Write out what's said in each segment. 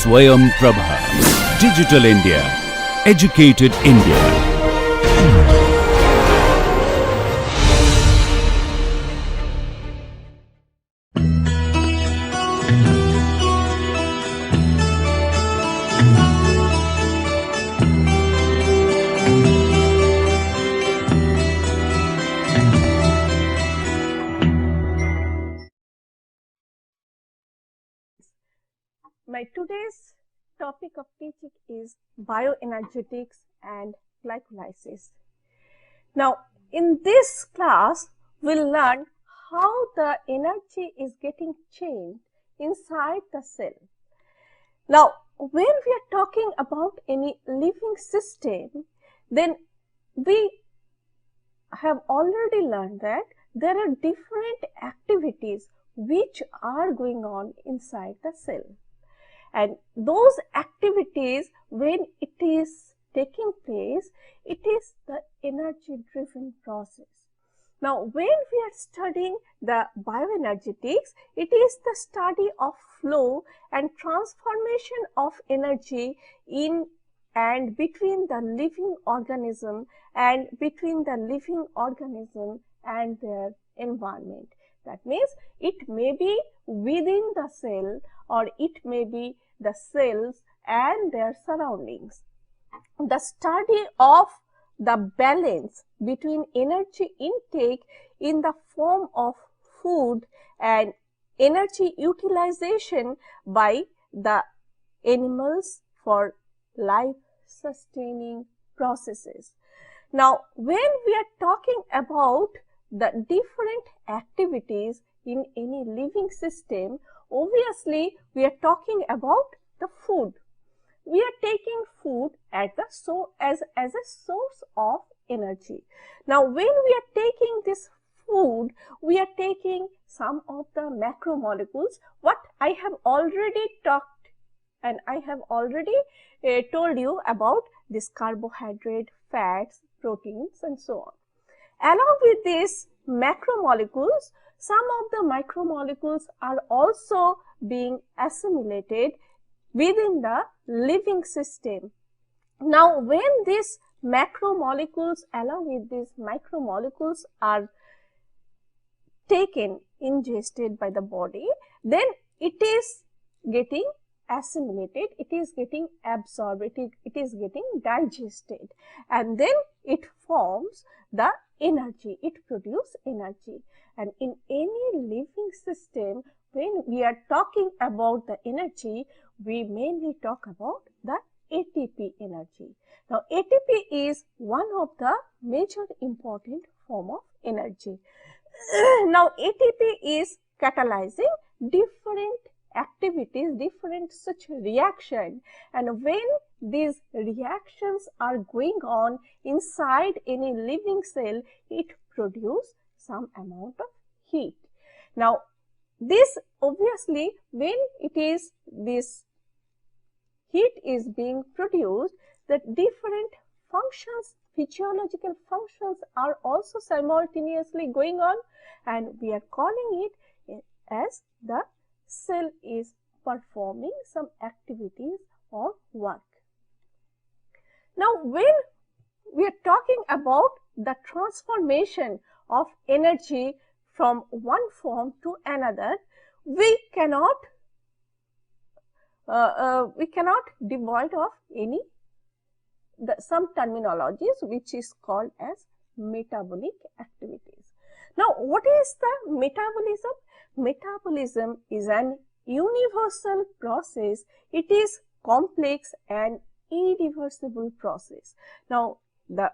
Swayam Prabha. Digital India. Educated India. My today's topic of teaching is bioenergetics and glycolysis. Now, in this class, we'll learn how the energy is getting changed inside the cell. Now, when we are talking about any living system, then we have already learned that there are different activities which are going on inside the cell. And those activities, when it is taking place, it is the energy driven process. Now, when we are studying the bioenergetics, it is the study of flow and transformation of energy in and between the living organism and between the living organism and their environment. That means it may be within the cell or it may be the cells and their surroundings. The study of the balance between energy intake in the form of food and energy utilization by the animals for life sustaining processes. Now, when we are talking about the different activities in any living system, obviously we are talking about the food. We are taking food as a source of energy. Now, when we are taking this food, we are taking some of the macromolecules, what I have already talked and I have already told you about this carbohydrate, fats, proteins and so on. Along with these macromolecules, some of the micromolecules are also being assimilated within the living system. Now, when these macromolecules along with these micromolecules are taken, ingested by the body, then it is getting assimilated, it is getting absorbed, it is getting digested, and then it forms the energy, it produces energy. And in any living system, when we are talking about the energy, we mainly talk about the ATP energy. Now, ATP is one of the major important form of energy. Now, ATP is catalyzing different activities, different such reaction, and when these reactions are going on inside any living cell, it produces some amount of heat. Now, this obviously when it is this heat is being produced, the different functions, physiological functions are also simultaneously going on, and we are calling it as the cell is performing some activities or work. Now, when we are talking about the transformation of energy from one form to another, we cannot devoid of some terminologies which is called as metabolic activities. Now, what is the metabolism? Metabolism is an universal process. It is complex and irreversible process. Now, the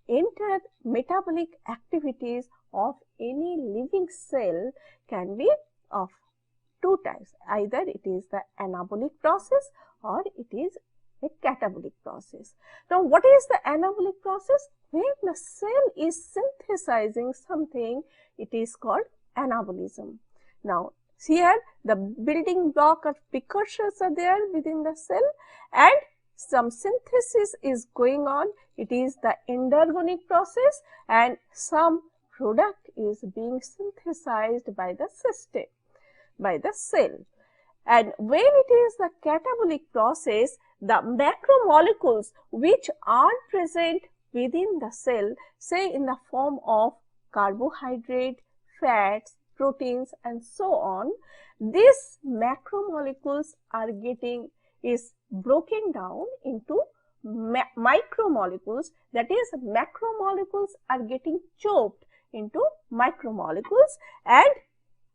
entire metabolic activities of any living cell can be of two types. Either it is the anabolic process or it is a catabolic process. Now, what is the anabolic process? When the cell is synthesizing something, it is called anabolism. Now, here the building block of precursors are there within the cell and some synthesis is going on. It is the endergonic process and some product is being synthesized by the system, by the cell. And when it is the catabolic process, the macromolecules which are present within the cell, say in the form of carbohydrate, fats, proteins and so on, these macromolecules are broken down into micromolecules, that is macromolecules are getting choked into micromolecules, and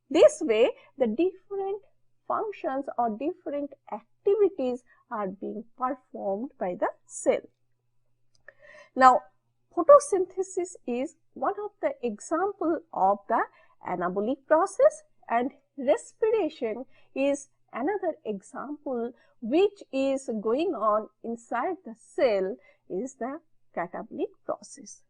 this way the different functions or different activities are being performed by the cell. Now, photosynthesis is one of the example of the anabolic process, and respiration is another example which is going on inside the cell, is the catabolic process.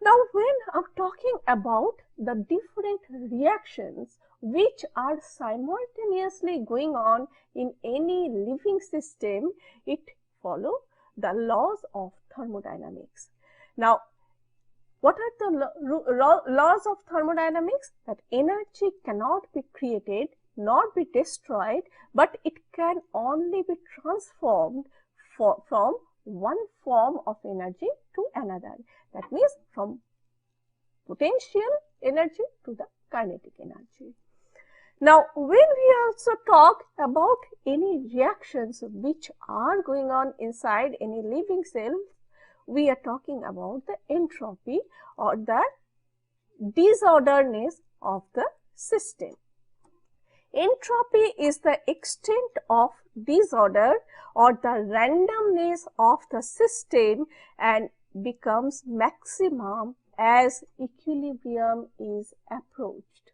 Now, when I'm talking about the different reactions which are simultaneously going on in any living system, it follows the laws of thermodynamics. Now, what are the laws of thermodynamics? That energy cannot be created nor be destroyed, but it can only be transformed from one form of energy to another. That means from potential energy to the kinetic energy. Now, when we also talk about any reactions which are going on inside any living cell, we are talking about the entropy or the disorderness of the system. Entropy is the extent of disorder or the randomness of the system and becomes maximum as equilibrium is approached.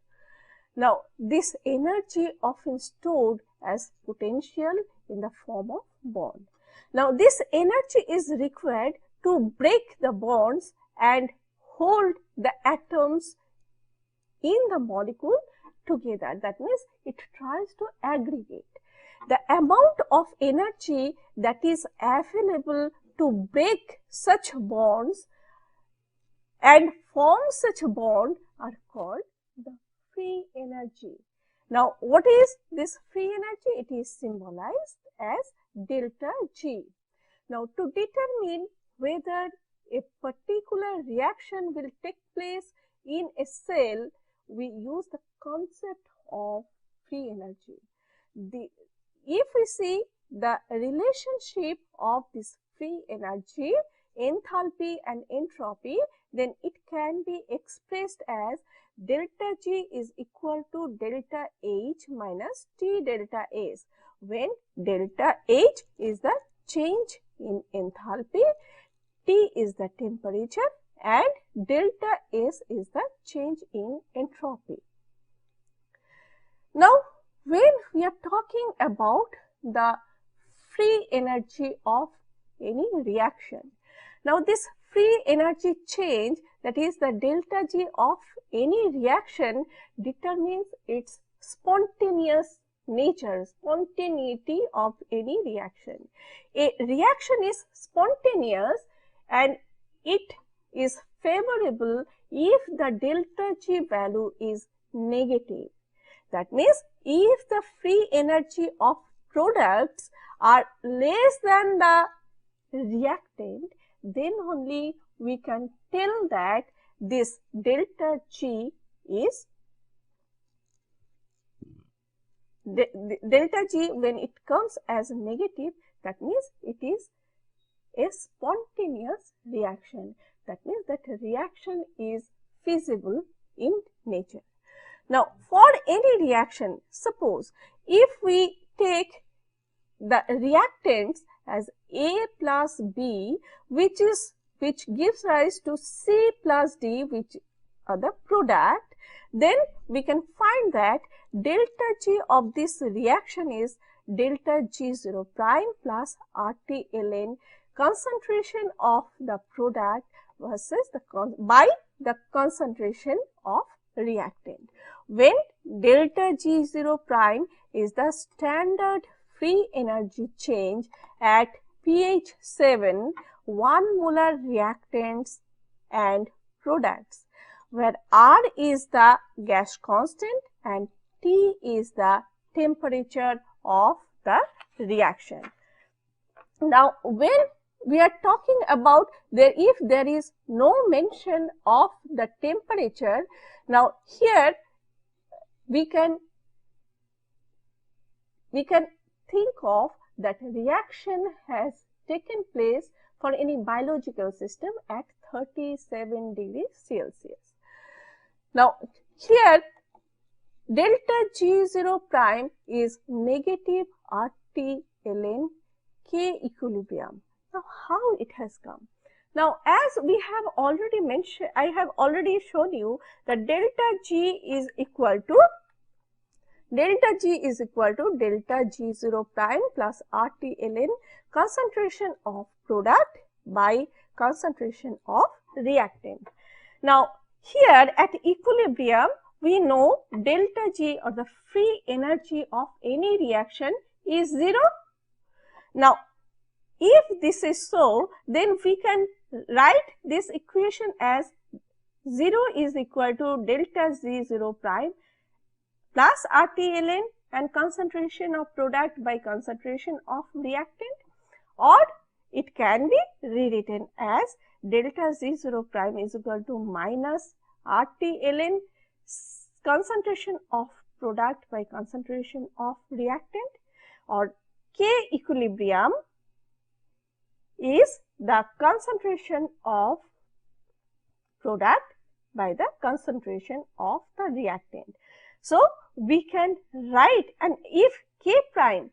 Now, this energy often stored as potential in the form of bond. Now, this energy is required to break the bonds and hold the atoms in the molecule together. That means it tries to aggregate. The amount of energy that is available to break such bonds and form such a bond are called the free energy. Now, what is this free energy? It is symbolized as delta G. Now, to determine whether a particular reaction will take place in a cell, we use the concept of free energy. If we see the relationship of this free energy, enthalpy and entropy, then it can be expressed as delta G is equal to delta H minus T delta S, when delta H is the change in enthalpy, T is the temperature and delta S is the change in entropy. Now, when we are talking about the free energy of any reaction, now this free energy change, that is the delta G of any reaction, determines its spontaneous nature, spontaneity of any reaction. A reaction is spontaneous and it is favorable if the delta G value is negative. That means if the free energy of products are less than the reactant, then only we can tell that this delta G is delta G, when it comes as negative, that means it is a spontaneous reaction. That means that reaction is feasible in nature. Now, for any reaction, suppose if we take the reactants as A plus B, which gives rise to C plus D, which are the product, then we can find that delta G of this reaction is delta G0 prime plus RT ln concentration of the product versus by the concentration of reactant. When delta G0 prime is the standard free energy change at pH 7, 1 molar reactants and products, where R is the gas constant and T is the temperature of the reaction. Now, when we are talking about if there is no mention of the temperature, now here we can think of that reaction has taken place for any biological system at 37 degrees Celsius. Now, here delta G0 prime is negative RT ln K equilibrium. Now, how it has come? Now, as we have already mentioned, I have already shown you that delta G is equal to delta G0 prime plus RT ln concentration of product by concentration of reactant. Now, here at equilibrium, we know delta G, or the free energy of any reaction, is 0. Now, if this is so, then we can write this equation as 0 is equal to delta G0 prime plus RT ln and concentration of product by concentration of reactant, or it can be rewritten as delta G0 prime is equal to minus RT ln concentration of product by concentration of reactant, or K equilibrium is the concentration of product by the concentration of the reactant. So, we can write, and if K prime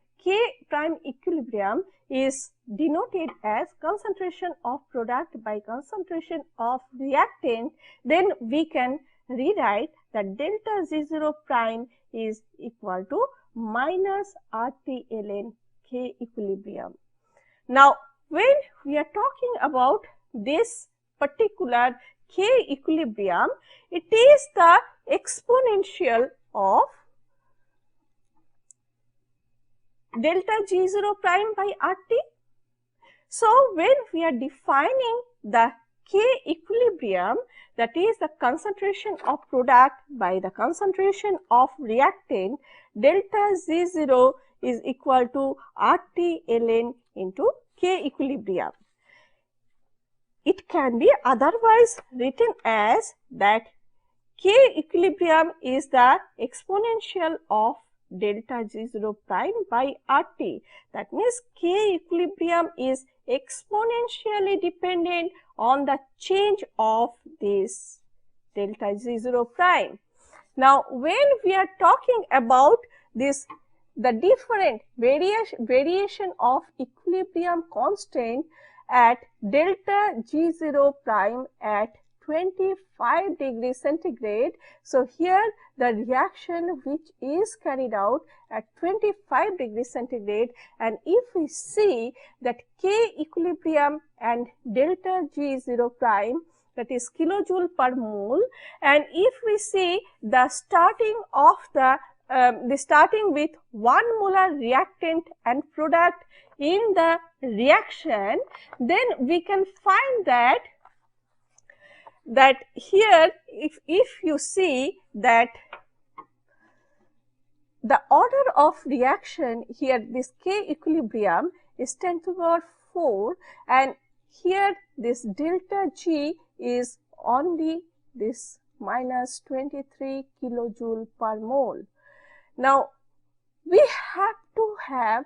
equilibrium is denoted as concentration of product by concentration of reactant, then we can rewrite that delta G0 prime is equal to minus RT ln K equilibrium. Now, when we are talking about this particular K equilibrium, it is the exponential of delta G0 prime by RT. So, when we are defining the K equilibrium, that is the concentration of product by the concentration of reactant, delta G0 is equal to RT ln into K equilibrium. It can be otherwise written as that K equilibrium is the exponential of delta G0 prime by RT. That means K equilibrium is exponentially dependent on the change of this delta G0 prime. Now, when we are talking about this, the different variation of equilibrium constant at delta G0 prime at 25 degrees centigrade. So, here the reaction which is carried out at 25 degrees centigrade, and if we see that K equilibrium and delta G0 prime, that is kilojoule per mole, and if we see the starting of the starting with 1 molar reactant and product in the reaction, then we can find that here if you see that the order of reaction here, this K equilibrium is 10 to the power 4, and here this delta G is only this minus 23 kilojoule per mole. Now, we have to have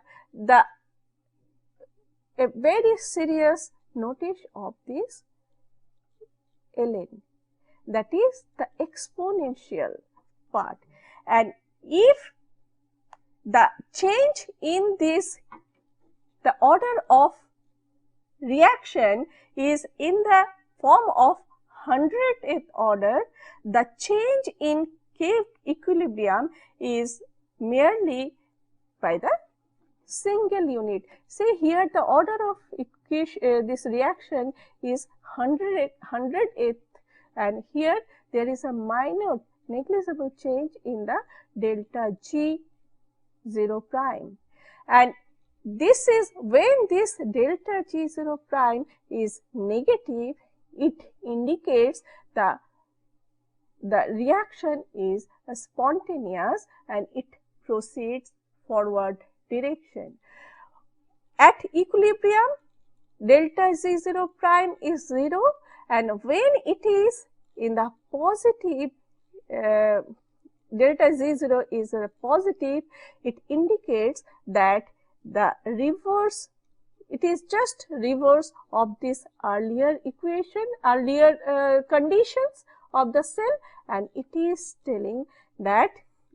a very serious notice of this ln, that is the exponential part, and if the change in this, the order of reaction is in the form of 100th order, the change in K equilibrium is merely by the single unit. See here the order of this reaction is 100th, and here there is a minor negligible change in the delta G0 prime, and this is when this delta G0 prime is negative, it indicates the reaction is spontaneous and it proceeds forward direction. At equilibrium, delta Z0 prime is 0, and when it is in the positive, delta Z0 is positive, it indicates that the reverse, it is just reverse of this earlier equation, earlier conditions of the cell, and it is telling that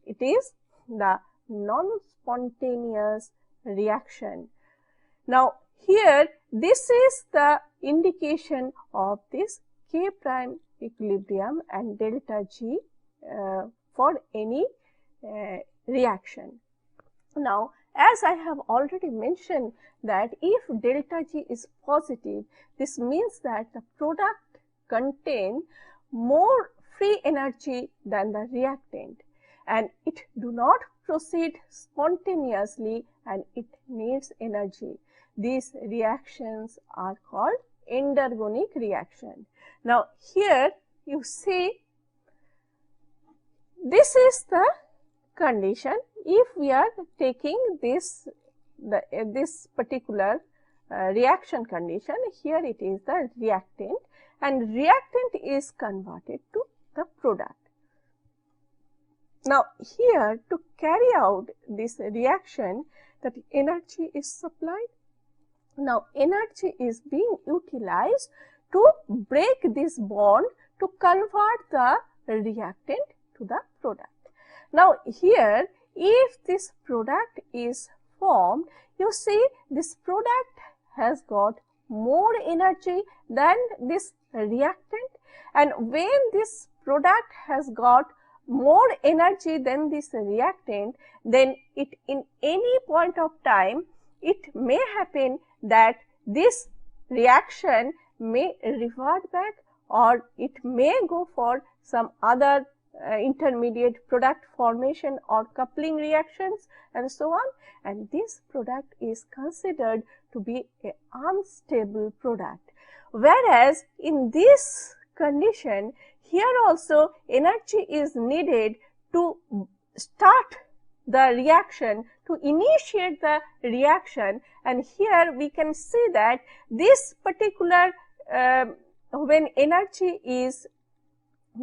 it is the non-spontaneous reaction. Now, here this is the indication of this K prime equilibrium and delta G for any reaction. Now, as I have already mentioned that if delta G is positive, this means that the product contains more free energy than the reactant, and it do not proceed spontaneously and it needs energy. These reactions are called endergonic reaction. Now, here you see this is the condition. If we are taking this particular reaction condition, here it is the reactant, and reactant is converted to the product. Now, here to carry out this reaction, that energy is supplied. Now, energy is being utilized to break this bond to convert the reactant to the product. Now, here if this product is formed, you see this product has got more energy than this reactant, and when this product has got more energy than this reactant, then it in any point of time it may happen that this reaction may revert back, or it may go for some other intermediate product formation or coupling reactions and so on, and this product is considered to be an unstable product. Whereas in this condition, here also energy is needed to start the reaction, to initiate the reaction, and here we can see that this particular when energy is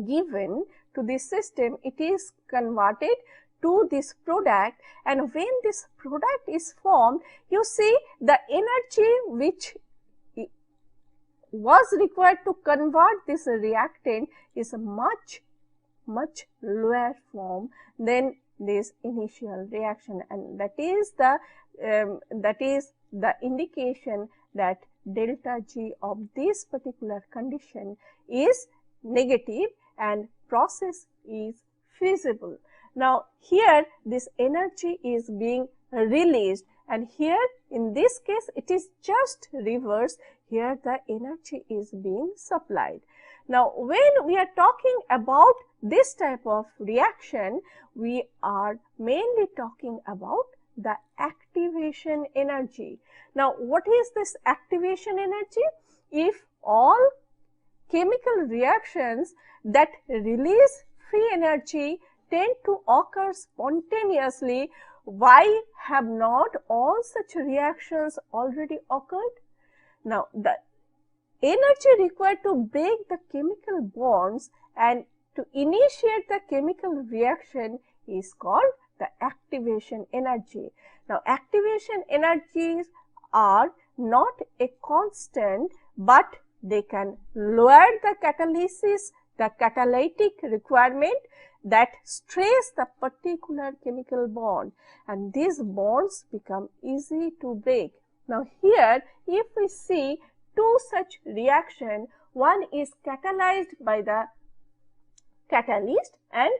given to this system, it is converted to this product, and when this product is formed, you see the energy which was required to convert this reactant is a much lower form than this initial reaction, and that is the indication that delta G of this particular condition is negative and process is feasible. Now, here this energy is being released, and here in this case it is just reverse, here the energy is being supplied. Now, when we are talking about this type of reaction, we are mainly talking about the activation energy. Now, what is this activation energy? If all chemical reactions that release free energy tend to occur spontaneously, why have not all such reactions already occurred? Now, the energy required to break the chemical bonds and to initiate the chemical reaction is called the activation energy. Now, activation energies are not a constant, but they can lower the catalysis, the catalytic requirement that stress the particular chemical bond, and these bonds become easy to break. Now, here if we see two such reaction, one is catalyzed by the catalyst, and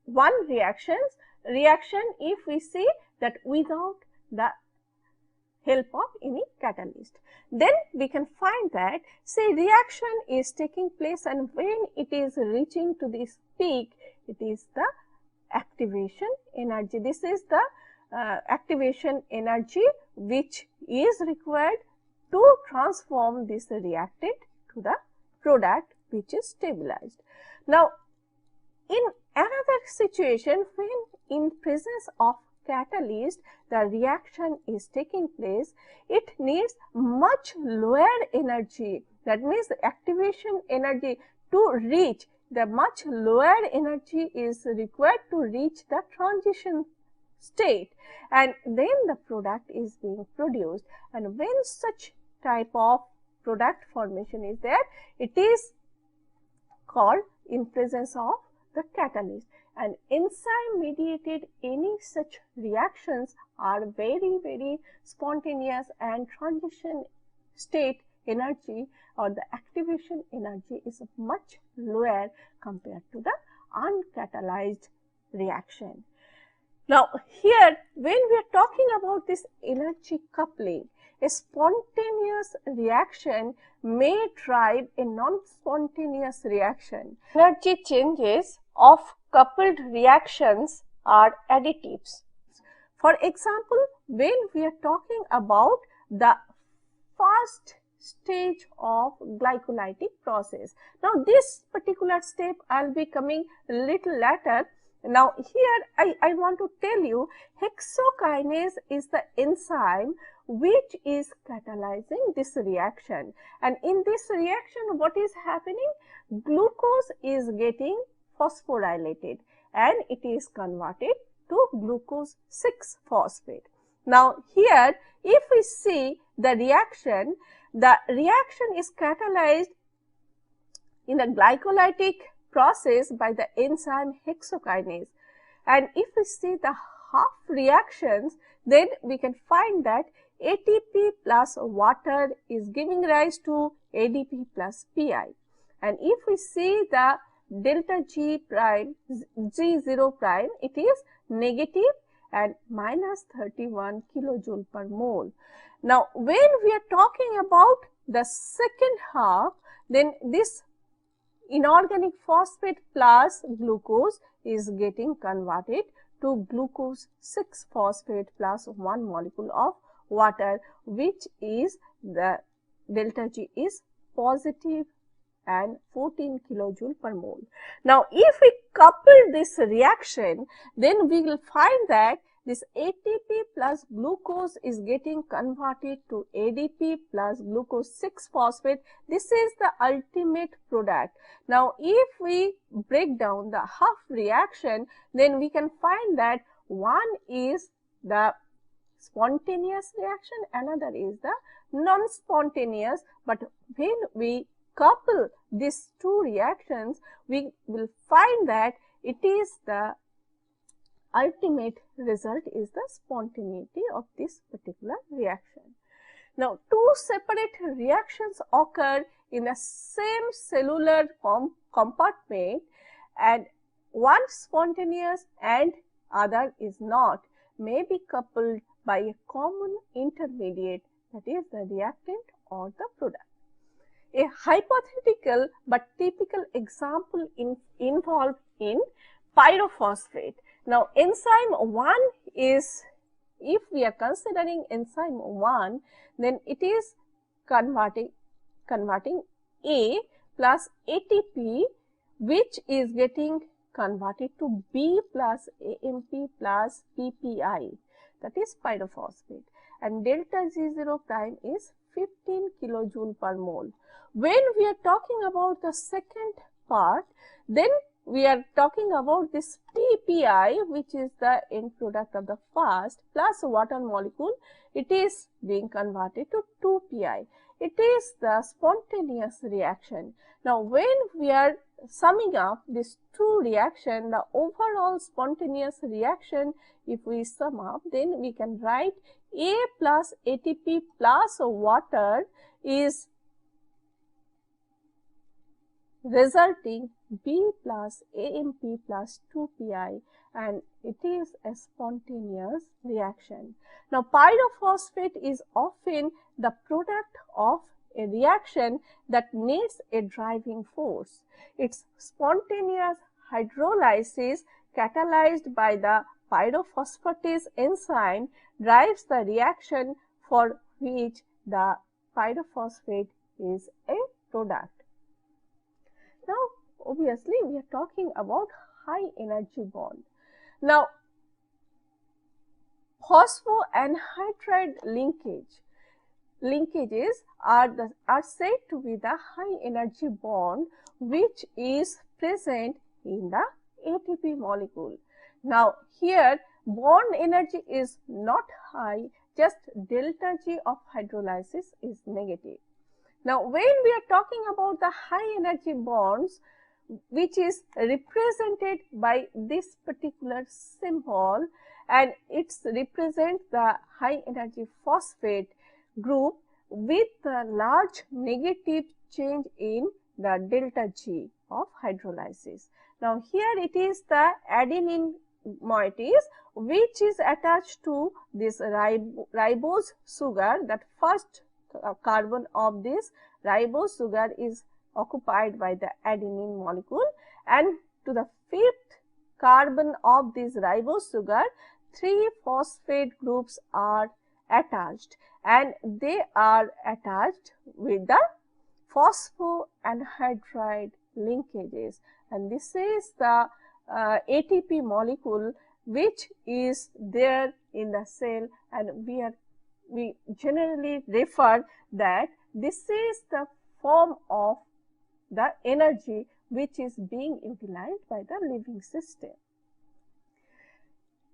one reaction if we see that without the help of any catalyst, then we can find that say reaction is taking place, and when it is reaching to this peak, it is the activation energy. This is the activation energy which is required to transform this reactant to the product which is stabilized. Now, in another situation when in presence of catalyst the reaction is taking place, it needs much lower energy. That means the activation energy to reach the much lower energy is required to reach the transition state, and then the product is being produced. And when such type of product formation is there, it is called in presence of the catalyst. And enzyme mediated any such reactions are very spontaneous, and transition state energy or the activation energy is much lower compared to the uncatalyzed reaction. Now, here when we are talking about this energy coupling, a spontaneous reaction may drive a non-spontaneous reaction. Energy changes of coupled reactions are additives. For example, when we are talking about the first stage of glycolytic process. Now, this particular step I will be coming a little later. Now, here I want to tell you hexokinase is the enzyme which is catalyzing this reaction, and in this reaction what is happening? Glucose is getting phosphorylated and it is converted to glucose 6-phosphate. Now, here if we see the reaction is catalyzed in the glycolytic process by the enzyme hexokinase, and if we see the half reactions, then we can find that ATP plus water is giving rise to ADP plus Pi, and if we see the delta G prime, G0 prime, it is negative and minus 31 kilojoule per mole. Now, when we are talking about the second half, then this inorganic phosphate plus glucose is getting converted to glucose 6-phosphate plus 1 molecule of water, which is the delta G is positive and 14 kilojoule per mole. Now, if we couple this reaction, then we will find that this ATP plus glucose is getting converted to ADP plus glucose 6-phosphate. This is the ultimate product. Now, if we break down the half reaction, then we can find that one is the spontaneous reaction, another is the non-spontaneous, but when we couple these two reactions, we will find that it is the ultimate result is the spontaneity of this particular reaction. Now, two separate reactions occur in the same cellular compartment, and one spontaneous and other is not, may be coupled by a common intermediate, that is the reactant or the product. A hypothetical but typical example involved in pyrophosphate. Now, enzyme 1 is, if we are considering enzyme 1, then it is converting A plus ATP, which is getting converted to B plus AMP plus PPI, that is pyrophosphate, and delta G0 prime is 15 kilojoule per mole. When we are talking about the second part, then we are talking about this PPI, which is the end product of the first, plus water molecule, it is being converted to 2PI. It is the spontaneous reaction. Now, when we are summing up these two reactions, the overall spontaneous reaction, if we sum up, then we can write A plus ATP plus water is resulting B plus AMP plus 2PI, and it is a spontaneous reaction. Now, pyrophosphate is often the product of a reaction that needs a driving force. Its spontaneous hydrolysis catalyzed by the pyrophosphatase enzyme drives the reaction for which the pyrophosphate is a product. Now, obviously, we are talking about high energy bond. Now, phosphoanhydride linkages are said to be the high energy bond which is present in the ATP molecule. Now, here bond energy is not high, just delta G of hydrolysis is negative. Now, when we are talking about the high energy bonds, which is represented by this particular symbol, and it represents the high energy phosphate group with a large negative change in the delta G of hydrolysis. Now, here it is the adenine moieties which is attached to this ribose sugar. That first carbon of this ribose sugar is occupied by the adenine molecule, and to the fifth carbon of this ribose sugar, 3 phosphate groups are attached, and they are attached with the phosphoanhydride linkages, and this is the ATP molecule which is there in the cell, and we generally refer that this is the form of the energy which is being utilized by the living system.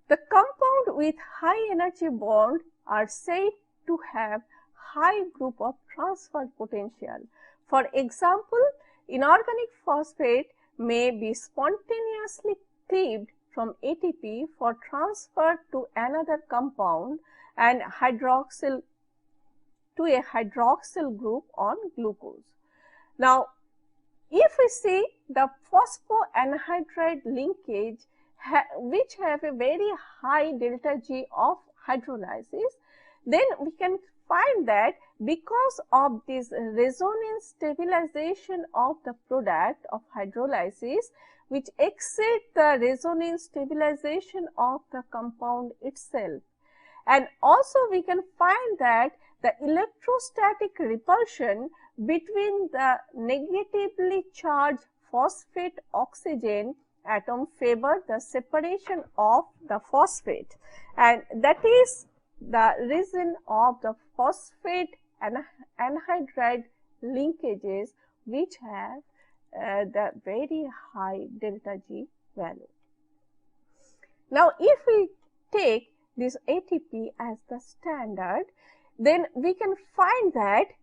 The compound with high energy bond are said to have high group of transfer potential. For example, inorganic phosphate may be spontaneously cleaved from ATP for transfer to another compound and hydroxyl to a hydroxyl group on glucose. Now, if we see the phosphoanhydride linkage which have a very high delta G of hydrolysis, then we can find that because of this resonance stabilization of the product of hydrolysis which exceed the resonance stabilization of the compound itself, and also we can find that the electrostatic repulsion between the negatively charged phosphate oxygen atom favor the separation of the phosphate, and that is the reason of the phosphate anhydride linkages which have the very high delta G value. Now, if we take this ATP as the standard, then we can find that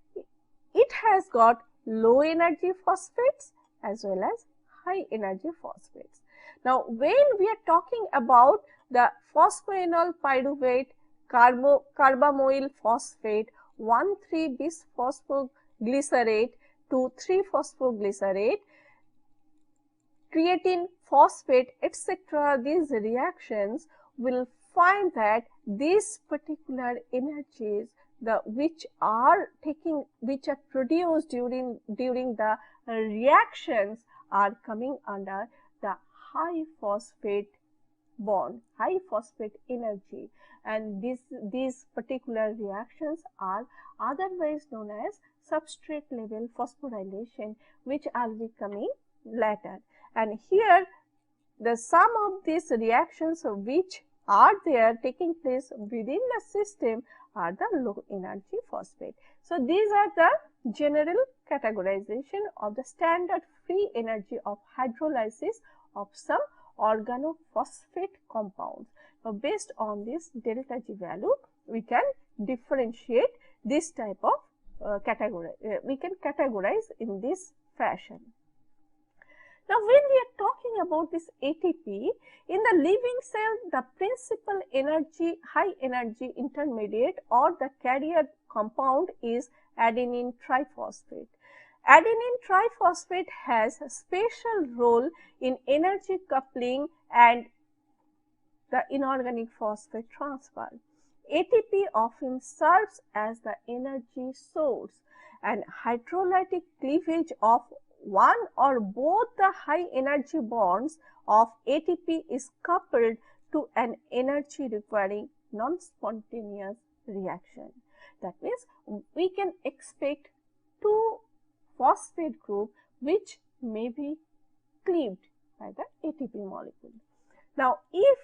it has got low energy phosphates as well as high energy phosphates. Now, when we are talking about the phosphoenol pyruvate carbamoyl phosphate 1,3-bisphosphoglycerate to 3-phosphoglycerate, creatine phosphate, etc., these reactions will find that these particular energies which are produced during the reactions are coming under the high phosphate bond, high phosphate energy, and these particular reactions are otherwise known as substrate level phosphorylation, which I'll be coming later. And here the sum of these reactions which are there taking place within the system are the low energy phosphate. So, these are the general categorization of the standard free energy of hydrolysis of some organophosphate compounds. Now, based on this delta G value, we can differentiate this type of we can categorize in this fashion. Now, when we are talking about this ATP, in the living cell, the principal energy, high energy intermediate or the carrier compound is adenine triphosphate. Adenine triphosphate has a special role in energy coupling and the inorganic phosphate transfer. ATP often serves as the energy source, and hydrolytic cleavage of one or both the high energy bonds of ATP is coupled to an energy requiring non-spontaneous reaction. That means, we can expect two phosphate group which may be cleaved by the ATP molecule. Now, if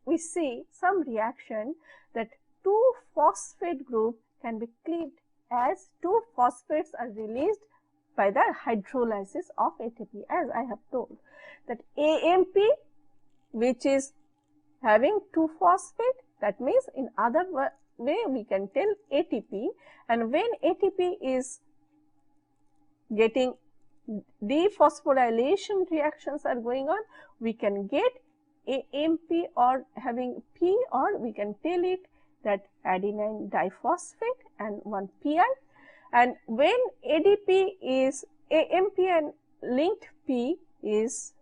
we see some reaction that 2 phosphate group can be cleaved as 2 phosphates are released by the hydrolysis of ATP, as I have told that AMP, which is having 2 phosphate, that means in other way we can tell ATP, and when ATP is getting dephosphorylation reactions are going on, we can get AMP or having P, or we can tell it that adenine diphosphate and 1 PI, and when ADP is AMP and linked P is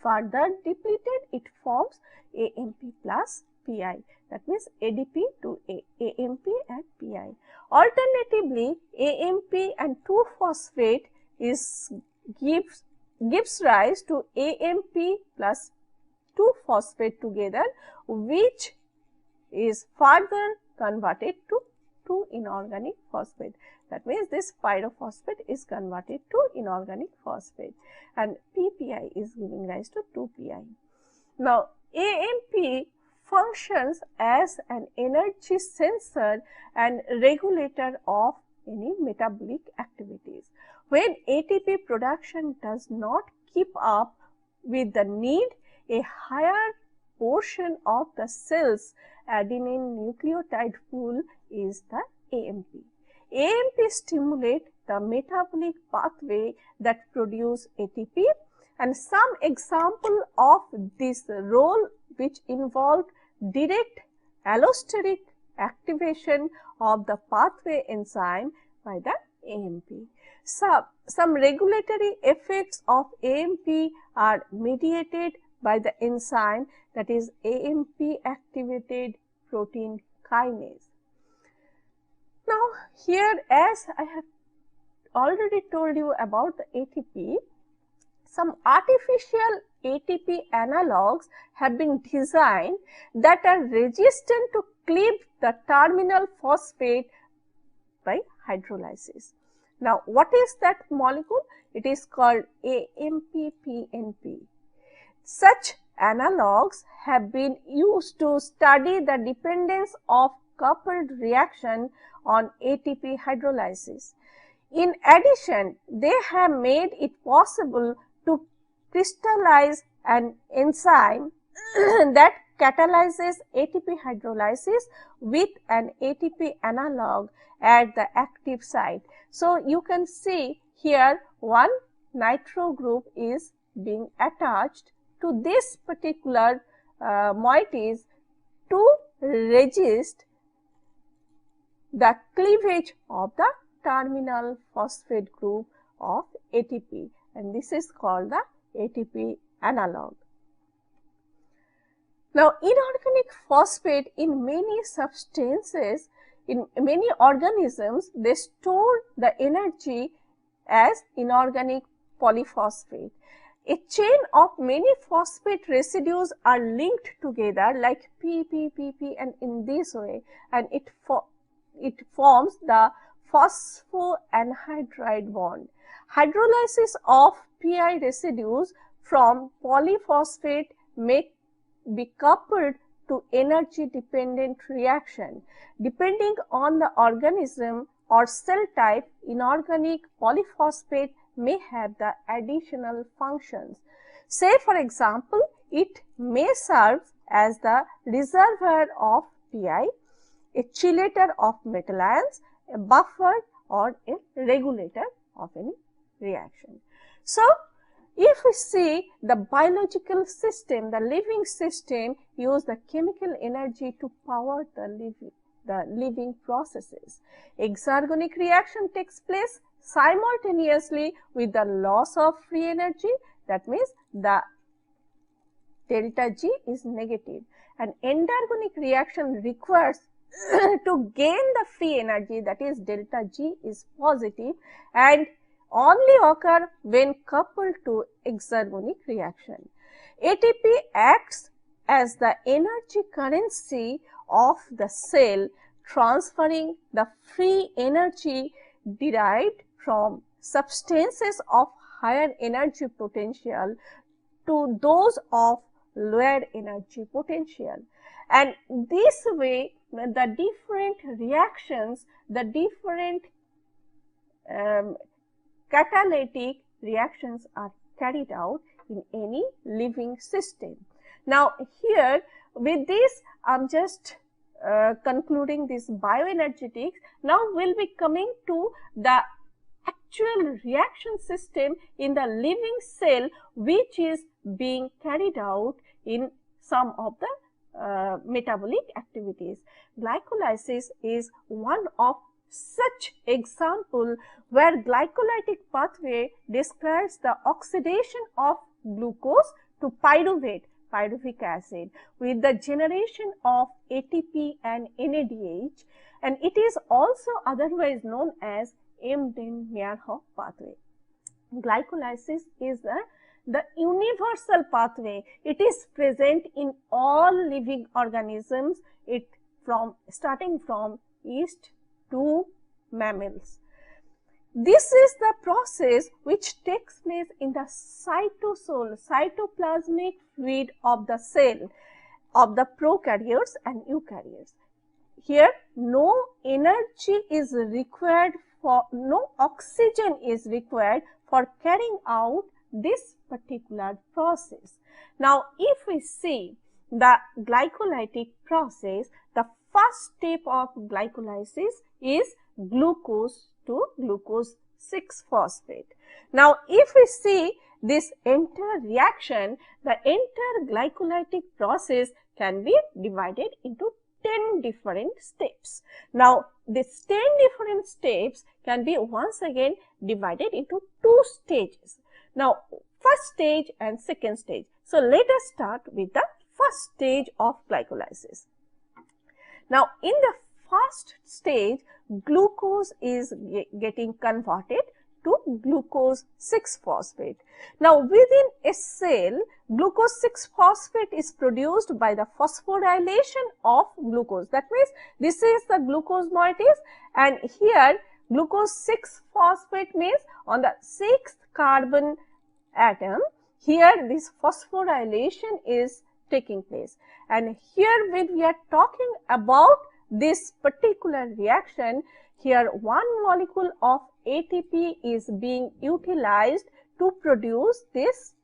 further depleted, it forms AMP plus PI, that means ADP to AMP and PI. Alternatively, AMP and 2 phosphate is gives rise to AMP plus 2 phosphate together, which is further converted to 2 inorganic phosphate. That means this pyrophosphate is converted to inorganic phosphate, and PPI is giving rise to 2PI. Now, AMP functions as an energy sensor and regulator of any metabolic activities. When ATP production does not keep up with the need, a higher portion of the cell's adenine nucleotide pool is the AMP. AMP stimulate the metabolic pathway that produce ATP, and some example of this role which involved direct allosteric activation of the pathway enzyme by the AMP. Some regulatory effects of AMP are mediated by the enzyme, that is AMP activated protein kinase. Now, here, as I have already told you about the ATP, some artificial ATP analogues have been designed that are resistant to cleave the terminal phosphate by hydrolysis. Now, what is that molecule? It is called AMP-PNP. Such analogues have been used to study the dependence of coupled reaction on ATP hydrolysis. In addition, they have made it possible to crystallize an enzyme that catalyzes ATP hydrolysis with an ATP analog at the active site. So, you can see here one nitro group is being attached to this particular moieties to resist the cleavage of the terminal phosphate group of ATP, and this is called the ATP analog. Now, inorganic phosphate in many substances, in many organisms, they store the energy as inorganic polyphosphate. A chain of many phosphate residues are linked together like P, and in this way, and it forms the phosphoanhydride bond. Hydrolysis of Pi residues from polyphosphate may be coupled to energy dependent reaction. Depending on the organism or cell type, inorganic polyphosphate may have the additional functions. Say for example, it may serve as the reservoir of Pi, a chelator of metal ions, a buffer or a regulator of any reaction. So, if we see the biological system, the living system use the chemical energy to power the living processes. Exergonic reaction takes place simultaneously with the loss of free energy, that means the delta G is negative, and endergonic reaction requires to gain the free energy, that is delta G is positive, and only occur when coupled to exergonic reaction. ATP acts as the energy currency of the cell, transferring the free energy derived from substances of higher energy potential to those of lower energy potential. And this way the different reactions, the different catalytic reactions are carried out in any living system. Now here with this I am just concluding this bioenergetics. Now we will be coming to the actual reaction system in the living cell, which is being carried out in some of the metabolic activities. Glycolysis is one of such example where glycolytic pathway describes the oxidation of glucose to pyruvic acid with the generation of ATP and NADH, and it is also otherwise known as Embden-Meyerhof pathway. Glycolysis is the universal pathway. It is present in all living organisms, starting from yeast to mammals. This is the process which takes place in the cytosol, cytoplasmic fluid of the cell of the prokaryotes and eukaryotes. Here no energy is required for, no oxygen is required for carrying out this particular process. Now if we see the glycolytic process, the first step of glycolysis is glucose to glucose 6-phosphate. Now if we see this entire reaction, the entire glycolytic process can be divided into 10 different steps. Now these 10 different steps can be once again divided into 2 stages. Now first stage and second stage. So let us start with the first stage of glycolysis. Now in the first stage, glucose is getting converted to glucose 6-phosphate. Now within a cell, glucose 6-phosphate is produced by the phosphorylation of glucose. That means this is the glucose moieties, and here glucose 6-phosphate means on the 6th carbon atom, here this phosphorylation is taking place. And here when we are talking about this particular reaction, here one molecule of ATP is being utilized to produce this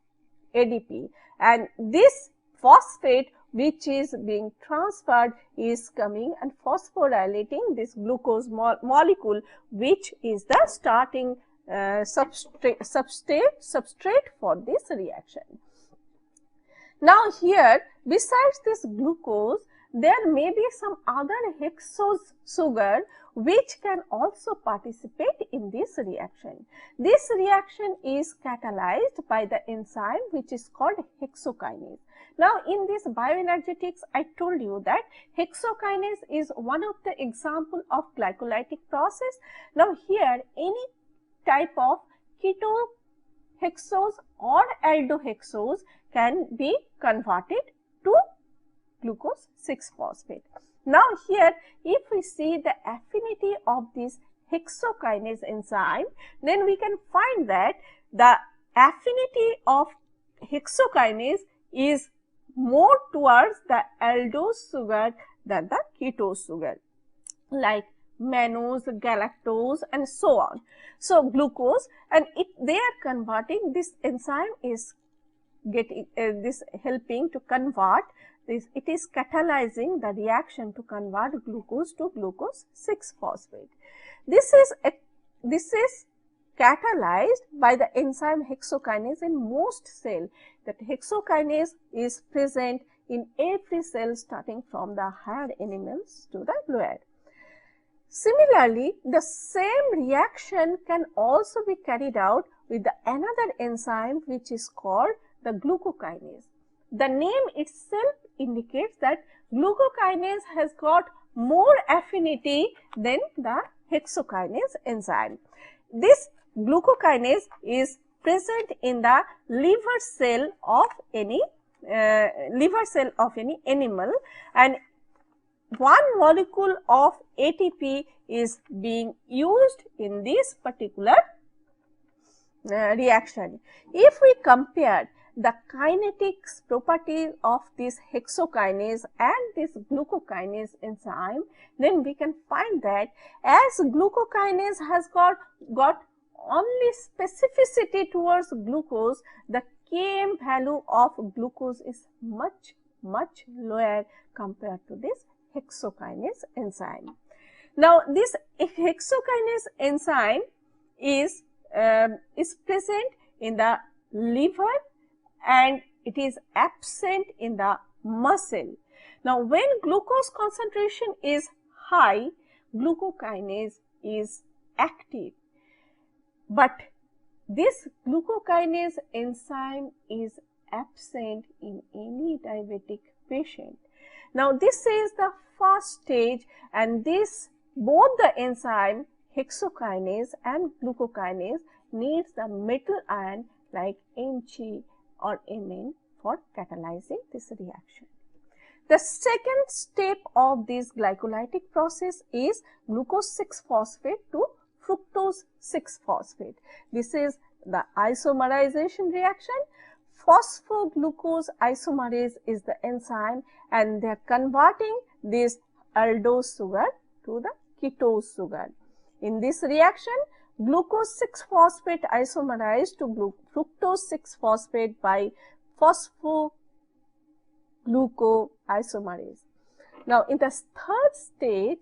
ADP, and this phosphate which is being transferred is coming and phosphorylating this glucose molecule, which is the starting substrate for this reaction. Now here besides this glucose, there may be some other hexose sugar which can also participate in this reaction. This reaction is catalyzed by the enzyme which is called hexokinase. Now in this bioenergetics, I told you that hexokinase is one of the example of glycolytic process. Now here any type of ketohexose or aldohexose can be converted to glucose 6-phosphate. Now here if we see the affinity of this hexokinase enzyme, then we can find that the affinity of hexokinase is more towards the aldose sugar than the ketose sugar, like mannose, galactose and so on. So glucose, and they are converting, this enzyme is getting this helping to convert this, it is catalyzing the reaction to convert glucose to glucose 6-phosphate. This is catalyzed by the enzyme hexokinase in most cell. That hexokinase is present in every cell starting from the higher animals to the lower. Similarly, the same reaction can also be carried out with another enzyme which is called the glucokinase. The name itself indicates that glucokinase has got more affinity than the hexokinase enzyme. This glucokinase is present in the liver cell of any animal, and one molecule of ATP is being used in this particular reaction. If we compare the kinetics properties of this hexokinase and this glucokinase enzyme, then we can find that as glucokinase has got only specificity towards glucose, the Km value of glucose is much lower compared to this hexokinase enzyme. Now, this hexokinase enzyme is present in the liver and it is absent in the muscle. Now, when glucose concentration is high, glucokinase is active, but this glucokinase enzyme is absent in any diabetic patient. Now, this is the first stage, and both the enzyme hexokinase and glucokinase needs the metal ion like Mg or Mn for catalyzing this reaction. The second step of this glycolytic process is glucose 6-phosphate to fructose 6-phosphate. This is the isomerization reaction. Phosphoglucose isomerase is the enzyme, and they are converting this aldose sugar to the ketose sugar. In this reaction, glucose 6-phosphate isomerized to fructose 6-phosphate by phosphoglucoisomerase. Now, in the third stage,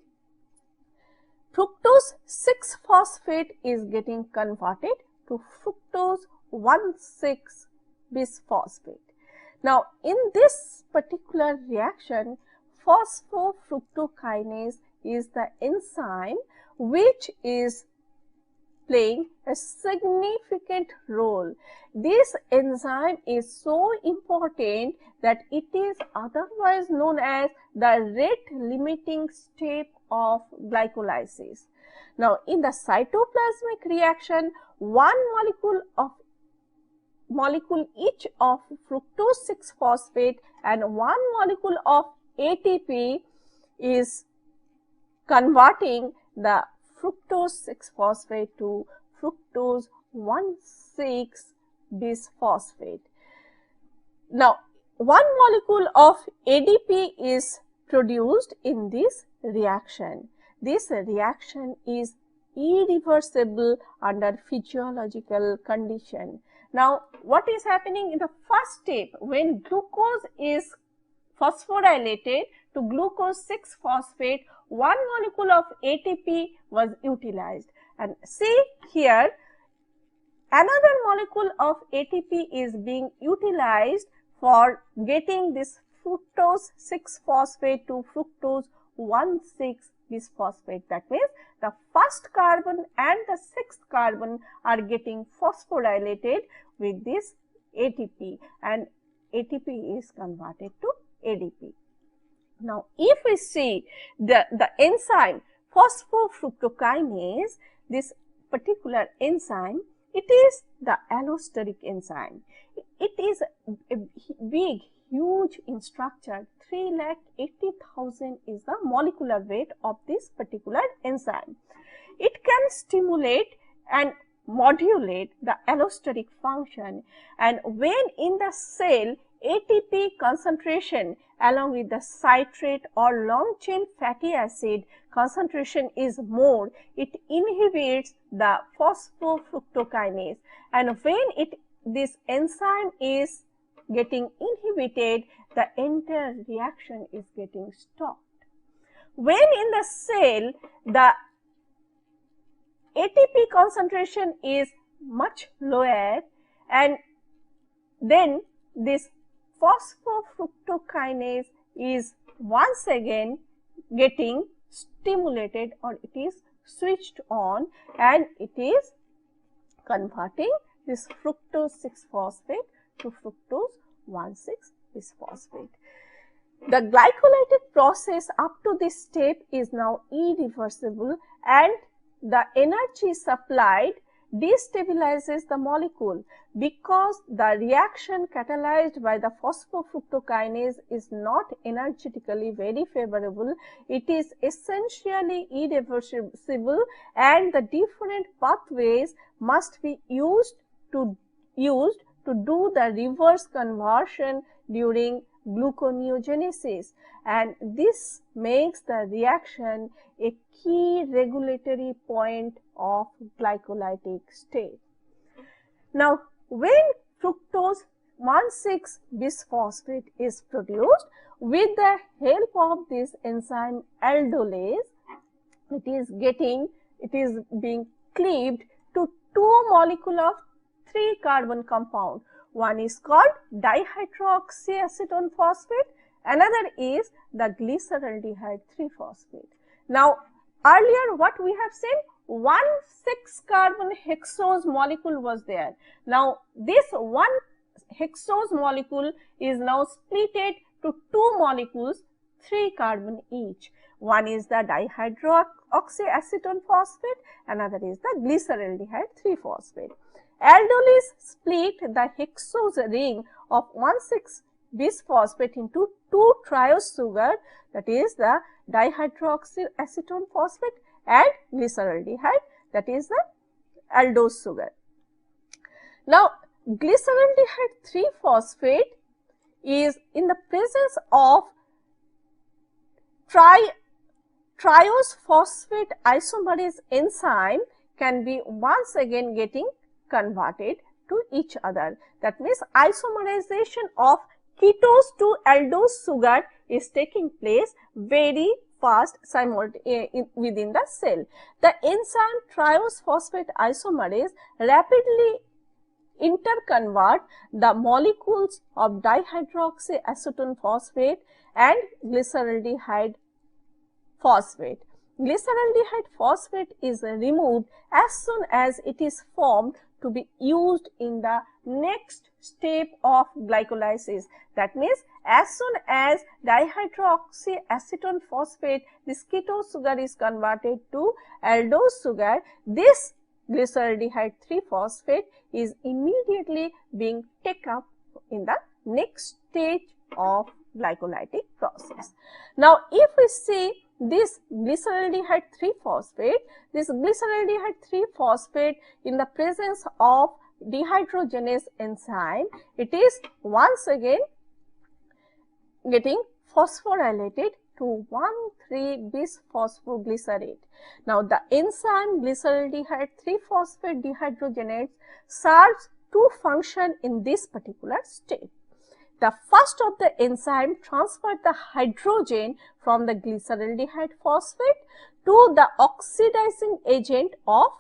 fructose 6-phosphate is getting converted to fructose 1,6-bisphosphate. Now, in this particular reaction, phosphofructokinase is the enzyme which is playing a significant role. This enzyme is so important that it is otherwise known as the rate limiting step of glycolysis. Now, in the cytoplasmic reaction, one molecule each of fructose 6-phosphate and one molecule of ATP is converting the fructose 6-phosphate to fructose 1,6-bisphosphate. Now, one molecule of ADP is produced in this reaction. This reaction is irreversible under physiological condition. Now, what is happening in the first step when glucose is phosphorylated to glucose 6-phosphate, one molecule of ATP was utilized, and see here another molecule of ATP is being utilized for getting this fructose 6-phosphate to fructose 1,6-bisphosphate. That means the first carbon and the sixth carbon are getting phosphorylated with this ATP, and ATP is converted to ADP. Now, if we see the enzyme phosphofructokinase, this particular enzyme, it is the allosteric enzyme. It is a big, huge in structure. 3,80,000 is the molecular weight of this particular enzyme. It can stimulate and modulate the allosteric function, and when in the cell ATP concentration along with the citrate or long chain fatty acid concentration is more, it inhibits the phosphofructokinase, and when this enzyme is getting inhibited, the entire reaction is getting stopped. When in the cell the ATP concentration is much lower, and then this phosphofructokinase is once again getting stimulated, or it is switched on, and it is converting this fructose 6-phosphate to fructose 1,6-bisphosphate. The glycolytic process up to this step is now irreversible, and the energy supplied destabilizes the molecule because the reaction catalyzed by the phosphofructokinase is not energetically very favorable. It is essentially irreversible, and the different pathways must be used to to do the reverse conversion during gluconeogenesis, and this makes the reaction a key regulatory point of glycolytic state. Now, when fructose 1,6-bisphosphate is produced with the help of this enzyme aldolase, it is being cleaved to two molecules of 3-carbon compound. One is called dihydroxyacetone phosphate, another is the glyceraldehyde 3-phosphate. Now, earlier what we have seen, 1 6-carbon hexose molecule was there. Now, this 1 hexose molecule is now splitted to two molecules, 3 carbon each. One is the dihydroxyacetone phosphate, another is the glyceraldehyde 3-phosphate. Aldolase split the hexose ring of 1,6-bisphosphate into two triose sugar, that is the dihydroxyacetone phosphate, and glyceraldehyde, that is the aldose sugar. Now, glyceraldehyde 3-phosphate is in the presence of triose phosphate isomerase enzyme can be once again getting converted to each other. That means isomerization of ketose to aldose sugar is taking place very fast within the cell. The enzyme triose phosphate isomerase rapidly interconvert the molecules of dihydroxyacetone phosphate and glyceraldehyde phosphate. Glyceraldehyde phosphate is removed as soon as it is formed to be used in the next step of glycolysis. That means, as soon as dihydroxyacetone phosphate, this ketose sugar is converted to aldose sugar, this glyceraldehyde 3-phosphate is immediately being taken up in the next stage of glycolytic process. Now, if we see this glyceraldehyde 3-phosphate, in the presence of dehydrogenase enzyme, it is once again getting phosphorylated to 1,3-bisphosphoglycerate. Now, the enzyme glyceraldehyde 3-phosphate dehydrogenase serves two functions in this particular step. The first of the enzyme transfers the hydrogen from the glyceraldehyde phosphate to the oxidizing agent of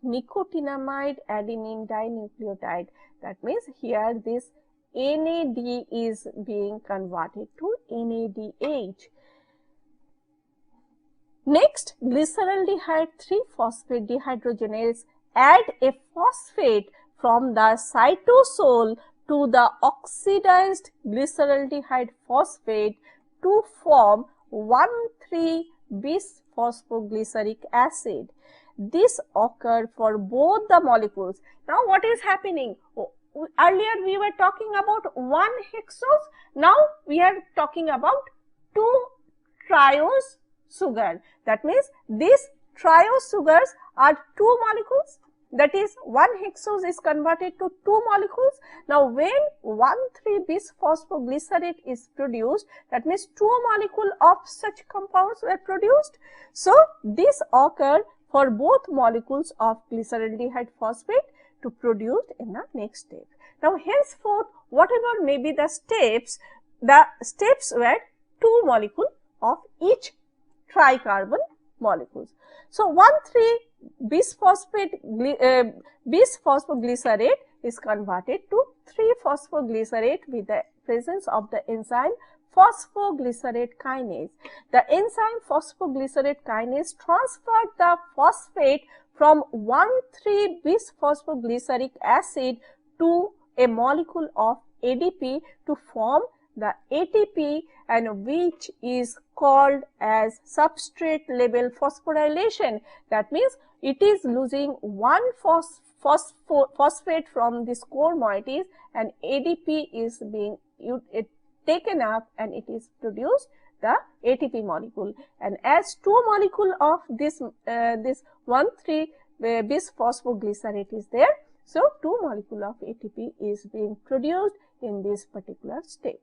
nicotinamide adenine dinucleotide. That means, here this NAD is being converted to NADH. Next, glyceraldehyde 3-phosphate dehydrogenase add a phosphate from the cytosol to the oxidized glyceraldehyde phosphate to form 1,3-bisphosphoglyceric acid. This occurs for both the molecules. Now, what is happening? Earlier we were talking about 1 hexose, now we are talking about 2 triose sugar. That means, these triose sugars are 2 molecules, that is 1 hexose is converted to 2 molecules. Now, when 1,3-bisphosphoglycerate is produced, that means 2 molecules of such compounds were produced. So, this occurred for both molecules of glyceraldehyde phosphate to produce in the next step. Now, henceforth, whatever may be the steps were 2 molecules of each tricarbon molecules. So, 1,3-bisphosphoglycerate is converted to 3-phosphoglycerate with the presence of the enzyme phosphoglycerate kinase. The enzyme phosphoglycerate kinase transferred the phosphate from 1,3-bisphosphoglyceric acid to a molecule of ADP to form the ATP, and which is called as substrate level phosphorylation. That means, it is losing one phosphate from this core moieties, and ADP is being taken up, and it is produced the ATP molecule. And as 2 molecule of this 1,3-bisphosphoglycerate is there, So, 2 molecule of ATP is being produced in this particular step.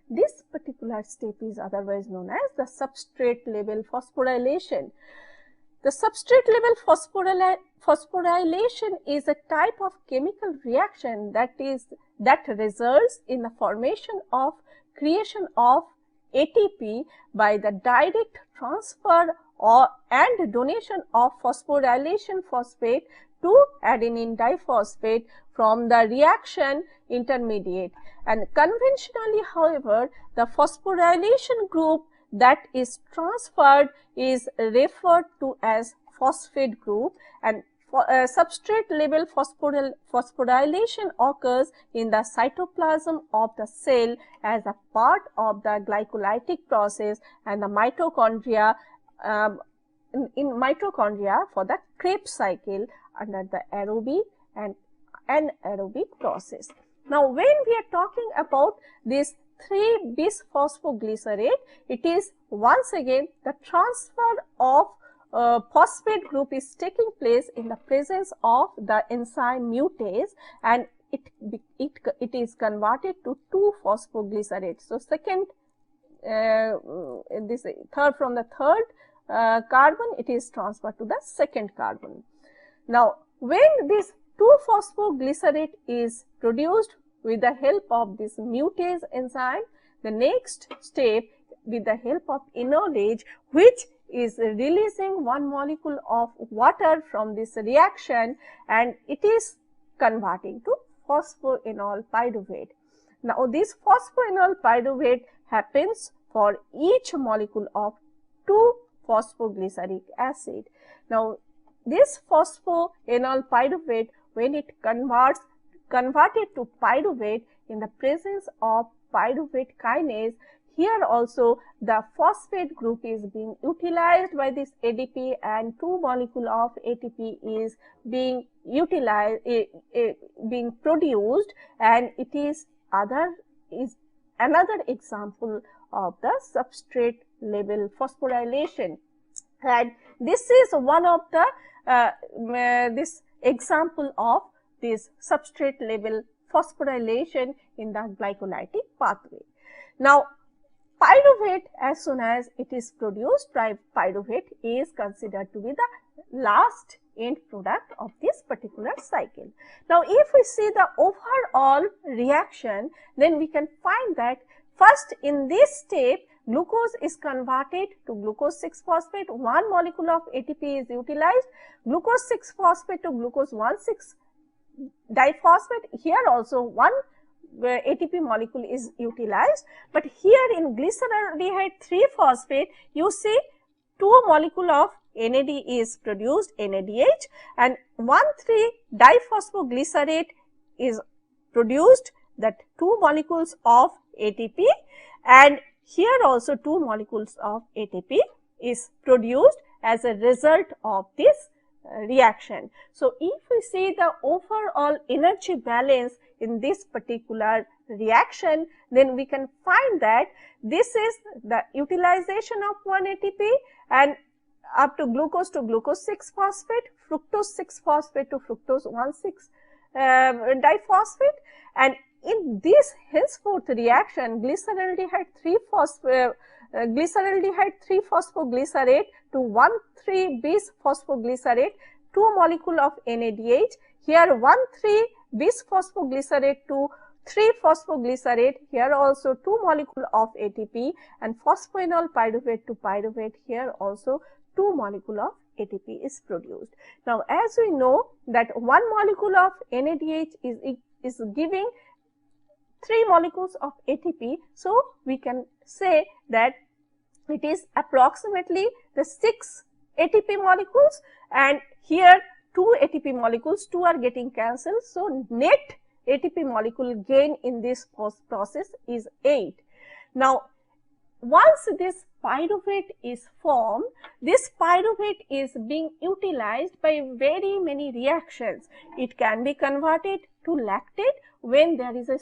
This particular step is otherwise known as the substrate level phosphorylation. The substrate level phosphorylation is a type of chemical reaction that results in the formation of creation of ATP by the direct transfer and donation of phosphorylation phosphate to adenine diphosphate from the reaction intermediate. And conventionally, however, the phosphorylation group that is transferred is referred to as phosphate group, and substrate level phosphorylation occurs in the cytoplasm of the cell as a part of the glycolytic process and the mitochondria in mitochondria for the Krebs cycle under the aerobic and anaerobic process. Now, when we are talking about this 3-bisphosphoglycerate, it is once again the transfer of phosphate group is taking place in the presence of the enzyme mutase, and it is converted to 2-phosphoglycerate. So, second this third from the third carbon, it is transferred to the second carbon. Now, when this 2-phosphoglycerate is produced with the help of this mutase enzyme, the next step with the help of enolase, which is releasing one molecule of water from this reaction, and it is converting to phosphoenol pyruvate. Now, this phosphoenol pyruvate happens for each molecule of 2-phosphoglyceric acid. Now, this phosphoenol pyruvate, when it converted to pyruvate in the presence of pyruvate kinase, here also the phosphate group is being utilized by this ADP, and 2 molecule of ATP is being utilized, being produced, and it is another example of the substrate level phosphorylation. And this is one of the this example of this substrate level phosphorylation in the glycolytic pathway. Now, pyruvate, as soon as it is produced, pyruvate is considered to be the last end product of this particular cycle. Now, if we see the overall reaction, then we can find that first in this step, glucose is converted to glucose 6-phosphate, one molecule of ATP is utilized, glucose 6-phosphate to glucose 1,6 diphosphate. Here also one ATP molecule is utilized, but here in glyceraldehyde 3-phosphate, you see 2 molecule of NAD is produced, NADH, and 1,3-diphosphoglycerate is produced, that 2 molecules of ATP, and here also 2 molecules of ATP is produced as a result of this reaction. So, if we see the overall energy balance in this particular reaction, then we can find that this is the utilization of 1 ATP and up to glucose 6-phosphate, fructose 6-phosphate to fructose 1,6 diphosphate, and in this henceforth reaction, glyceraldehyde 3-phosphoglycerate to 1,3-bisphosphoglycerate, 2 molecule of NADH, here 1,3-bisphosphoglycerate to 3-phosphoglycerate, here also 2 molecule of ATP, and phosphoenol pyruvate to pyruvate, here also 2 molecule of ATP is produced. Now, as we know that 1 molecule of NADH is giving 3 molecules of ATP, so we can say that it is approximately the 6 ATP molecules, and here 2 ATP molecules, 2 are getting cancelled. So, net ATP molecule gain in this process is 8. Now, once this pyruvate is formed, this pyruvate is being utilized by very many reactions. It can be converted to lactate when there is a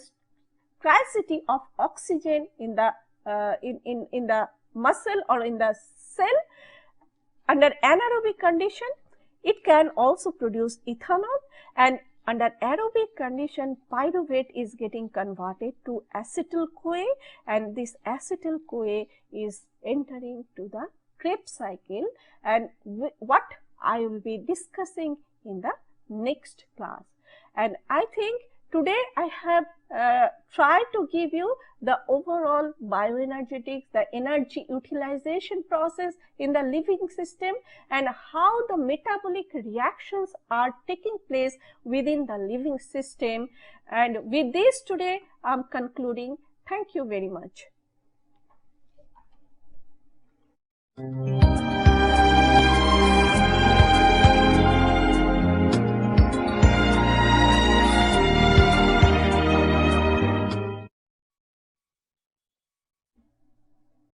scarcity of oxygen in the muscle or in the cell. Under anaerobic condition, it can also produce ethanol, and under aerobic condition, pyruvate is getting converted to acetyl-CoA, and this acetyl-CoA is entering to the Krebs cycle, and what I will be discussing in the next class. And I think today I have tried to give you the overall bioenergetics, the energy utilization process in the living system, and how the metabolic reactions are taking place within the living system. And with this today I am concluding. Thank you very much.